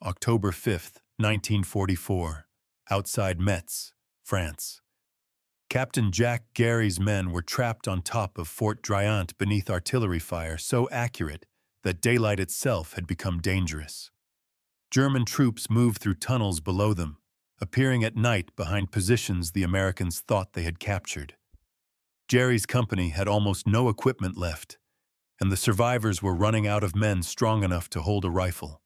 October 5th, 1944, outside Metz, France. Captain Jack Gerrie's men were trapped on top of Fort Driant beneath artillery fire so accurate that daylight itself had become dangerous. German troops moved through tunnels below them, appearing at night behind positions the Americans thought they had captured. Gerrie's company had almost no equipment left, and the survivors were running out of men strong enough to hold a rifle.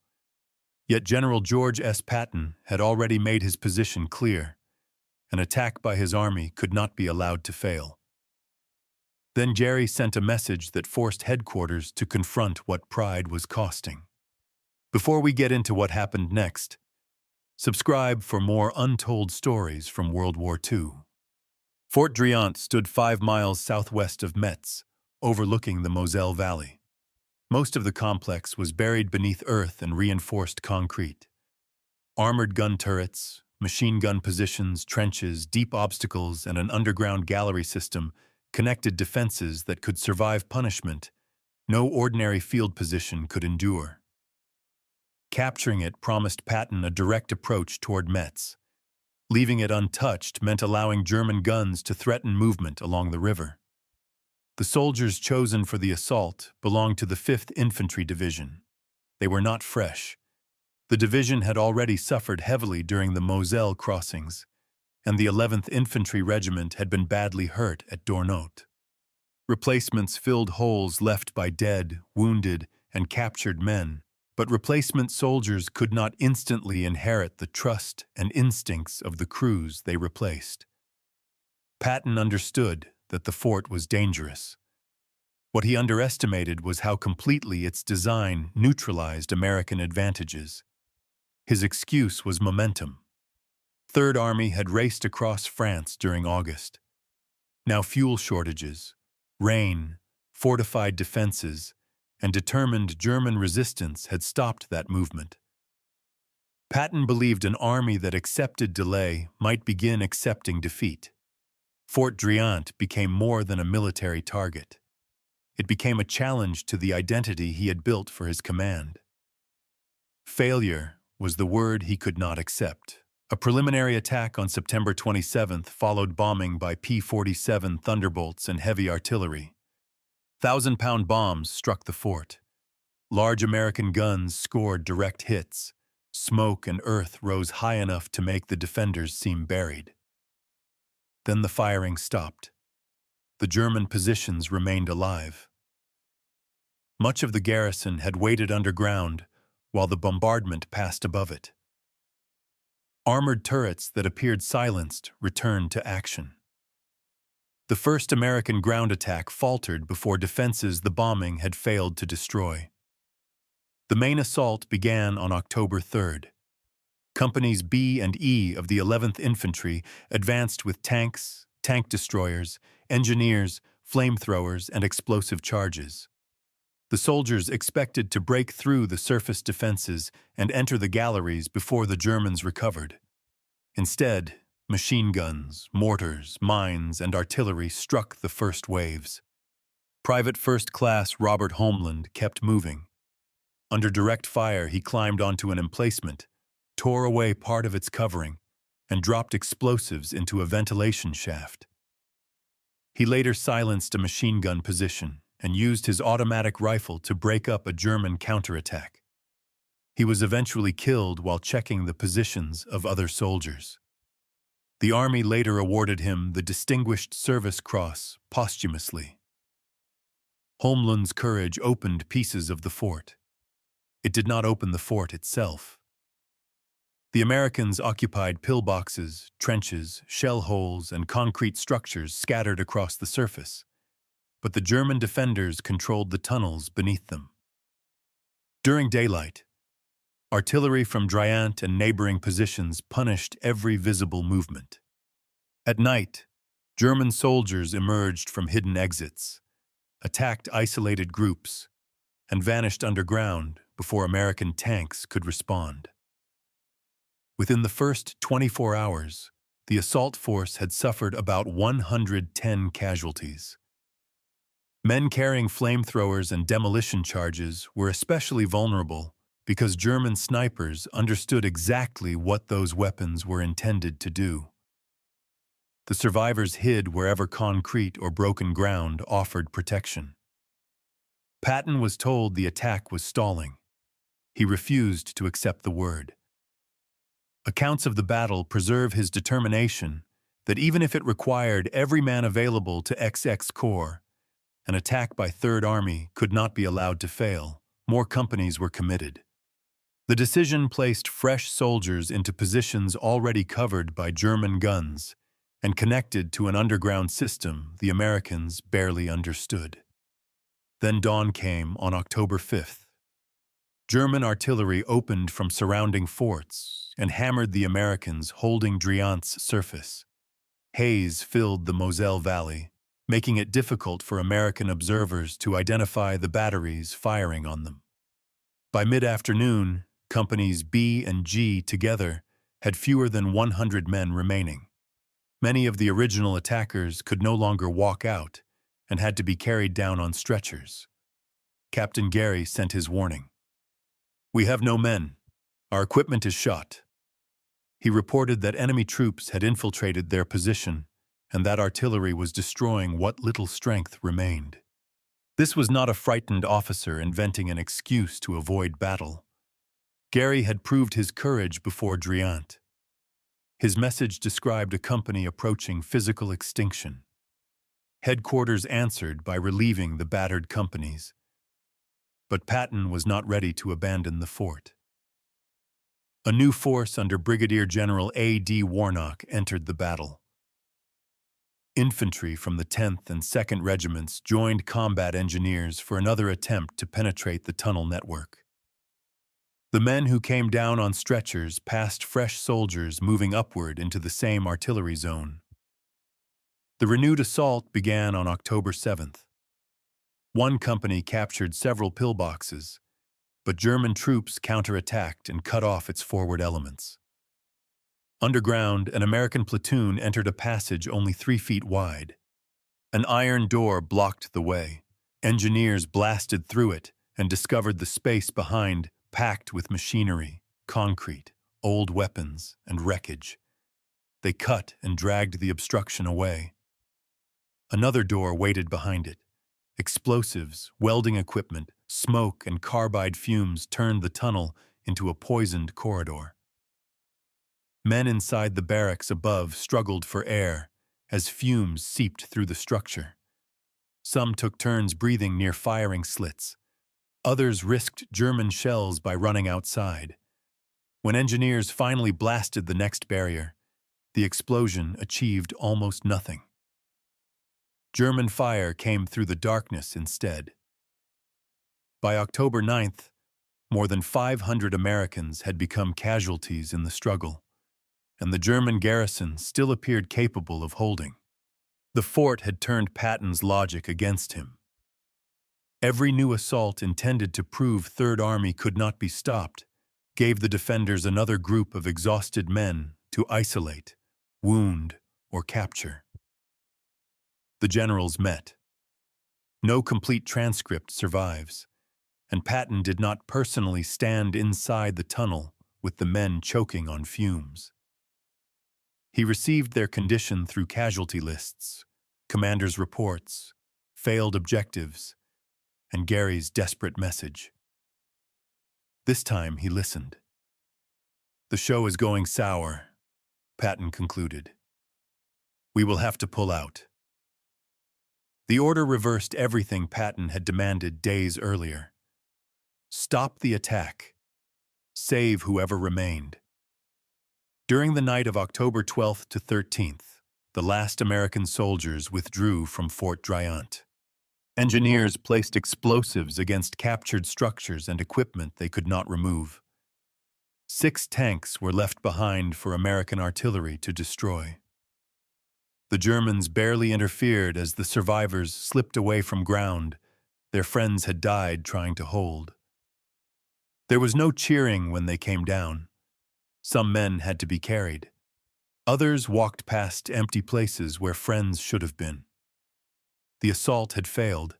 Yet General George S. Patton had already made his position clear. An attack by his army could not be allowed to fail. Then Gerrie sent a message that forced headquarters to confront what pride was costing. Before we get into what happened next, subscribe for more untold stories from World War II. Fort Driant stood 5 miles southwest of Metz, overlooking the Moselle Valley. Most of the complex was buried beneath earth and reinforced concrete. Armored gun turrets, machine gun positions, trenches, deep obstacles, and an underground gallery system connected defenses that could survive punishment no ordinary field position could endure. Capturing it promised Patton a direct approach toward Metz. Leaving it untouched meant allowing German guns to threaten movement along the river. The soldiers chosen for the assault belonged to the 5th Infantry Division. They were not fresh. The division had already suffered heavily during the Moselle crossings, and the 11th Infantry Regiment had been badly hurt at Dornot. Replacements filled holes left by dead, wounded, and captured men, but replacement soldiers could not instantly inherit the trust and instincts of the crews they replaced. Patton understood that the fort was dangerous. What he underestimated was how completely its design neutralized American advantages. His excuse was momentum. Third Army had raced across France during August. Now fuel shortages, rain, fortified defenses, and determined German resistance had stopped that movement. Patton believed an army that accepted delay might begin accepting defeat. Fort Driant became more than a military target. It became a challenge to the identity he had built for his command. Failure was the word he could not accept. A preliminary attack on September 27th followed bombing by P-47 Thunderbolts and heavy artillery. 1,000-pound bombs struck the fort. Large American guns scored direct hits. Smoke and earth rose high enough to make the defenders seem buried. Then the firing stopped. The German positions remained alive. Much of the garrison had waited underground while the bombardment passed above it. Armored turrets that appeared silenced returned to action. The first American ground attack faltered before defenses the bombing had failed to destroy. The main assault began on October 3rd. Companies B and E of the 11th Infantry advanced with tanks, tank destroyers, engineers, flamethrowers, and explosive charges. The soldiers expected to break through the surface defenses and enter the galleries before the Germans recovered. Instead, machine guns, mortars, mines, and artillery struck the first waves. Private First Class Robert Homeland kept moving. Under direct fire, he climbed onto an emplacement, tore away part of its covering, and dropped explosives into a ventilation shaft. He later silenced a machine gun position and used his automatic rifle to break up a German counterattack. He was eventually killed while checking the positions of other soldiers. The Army later awarded him the Distinguished Service Cross posthumously. Homeland's courage opened pieces of the fort. It did not open the fort itself. The Americans occupied pillboxes, trenches, shell holes, and concrete structures scattered across the surface, but the German defenders controlled the tunnels beneath them. During daylight, artillery from Driant and neighboring positions punished every visible movement. At night, German soldiers emerged from hidden exits, attacked isolated groups, and vanished underground before American tanks could respond. Within the first 24 hours, the assault force had suffered about 110 casualties. Men carrying flamethrowers and demolition charges were especially vulnerable because German snipers understood exactly what those weapons were intended to do. The survivors hid wherever concrete or broken ground offered protection. Patton was told the attack was stalling. He refused to accept the word. Accounts of the battle preserve his determination that even if it required every man available to XX Corps, an attack by Third Army could not be allowed to fail. More companies were committed. The decision placed fresh soldiers into positions already covered by German guns and connected to an underground system the Americans barely understood. Then dawn came on October 5th. German artillery opened from surrounding forts and hammered the Americans holding Driant's surface. Haze filled the Moselle Valley, making it difficult for American observers to identify the batteries firing on them. By mid-afternoon, Companies B and G together had fewer than 100 men remaining. Many of the original attackers could no longer walk out and had to be carried down on stretchers. Captain Gerrie sent his warning. "We have no men. Our equipment is shot." He reported that enemy troops had infiltrated their position and that artillery was destroying what little strength remained. This was not a frightened officer inventing an excuse to avoid battle. Gerrie had proved his courage before Driant. His message described a company approaching physical extinction. Headquarters answered by relieving the battered companies. But Patton was not ready to abandon the fort. A new force under Brigadier General A.D. Warnock entered the battle. Infantry from the 10th and 2nd Regiments joined combat engineers for another attempt to penetrate the tunnel network. The men who came down on stretchers passed fresh soldiers moving upward into the same artillery zone. The renewed assault began on October 7th. One company captured several pillboxes, but German troops counterattacked and cut off its forward elements. Underground, an American platoon entered a passage only 3 feet wide. An iron door blocked the way. Engineers blasted through it and discovered the space behind packed with machinery, concrete, old weapons, and wreckage. They cut and dragged the obstruction away. Another door waited behind it. Explosives, welding equipment, smoke, and carbide fumes turned the tunnel into a poisoned corridor. Men inside the barracks above struggled for air as fumes seeped through the structure. Some took turns breathing near firing slits. Others risked German shells by running outside. When engineers finally blasted the next barrier, the explosion achieved almost nothing. German fire came through the darkness instead. By October 9th, more than 500 Americans had become casualties in the struggle, and the German garrison still appeared capable of holding. The fort had turned Patton's logic against him. Every new assault intended to prove Third Army could not be stopped gave the defenders another group of exhausted men to isolate, wound, or capture. The generals met. No complete transcript survives, and Patton did not personally stand inside the tunnel with the men choking on fumes. He received their condition through casualty lists, commanders' reports, failed objectives, and Gerrie's desperate message. This time he listened. "The show is going sour," Patton concluded. "We will have to pull out." The order reversed everything Patton had demanded days earlier. Stop the attack. Save whoever remained. During the night of October 12th to 13th, the last American soldiers withdrew from Fort Driant. Engineers placed explosives against captured structures and equipment they could not remove. 6 tanks were left behind for American artillery to destroy. The Germans barely interfered as the survivors slipped away from ground their friends had died trying to hold. There was no cheering when they came down. Some men had to be carried. Others walked past empty places where friends should have been. The assault had failed,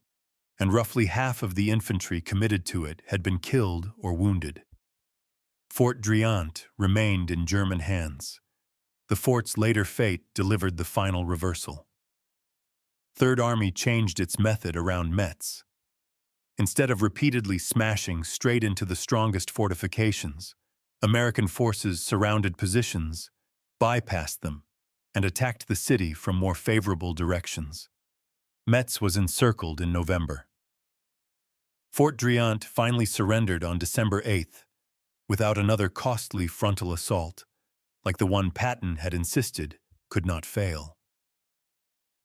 and roughly half of the infantry committed to it had been killed or wounded. Fort Driant remained in German hands. The fort's later fate delivered the final reversal. Third Army changed its method around Metz. Instead of repeatedly smashing straight into the strongest fortifications, American forces surrounded positions, bypassed them, and attacked the city from more favorable directions. Metz was encircled in November. Fort Driant finally surrendered on December 8th, without another costly frontal assault, like the one Patton had insisted could not fail.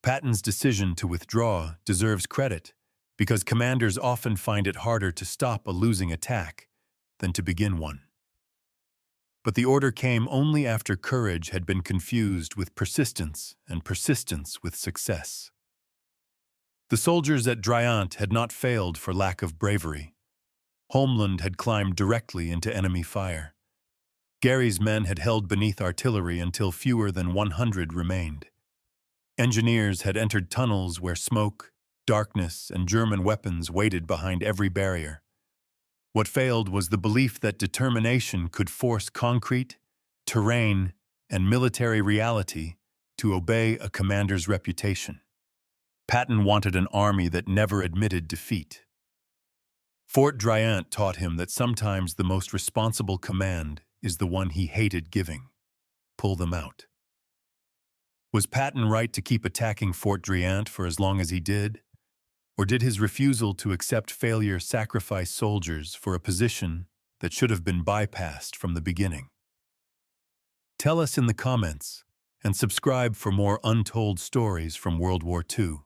Patton's decision to withdraw deserves credit because commanders often find it harder to stop a losing attack than to begin one. But the order came only after courage had been confused with persistence and persistence with success. The soldiers at Driant had not failed for lack of bravery. Homeland had climbed directly into enemy fire. Gerrie's men had held beneath artillery until fewer than 100 remained. Engineers had entered tunnels where smoke, darkness, and German weapons waited behind every barrier. What failed was the belief that determination could force concrete, terrain, and military reality to obey a commander's reputation. Patton wanted an army that never admitted defeat. Fort Driant taught him that sometimes the most responsible command is the one he hated giving. Pull them out. Was Patton right to keep attacking Fort Driant for as long as he did? Or did his refusal to accept failure sacrifice soldiers for a position that should have been bypassed from the beginning? Tell us in the comments and subscribe for more untold stories from World War II.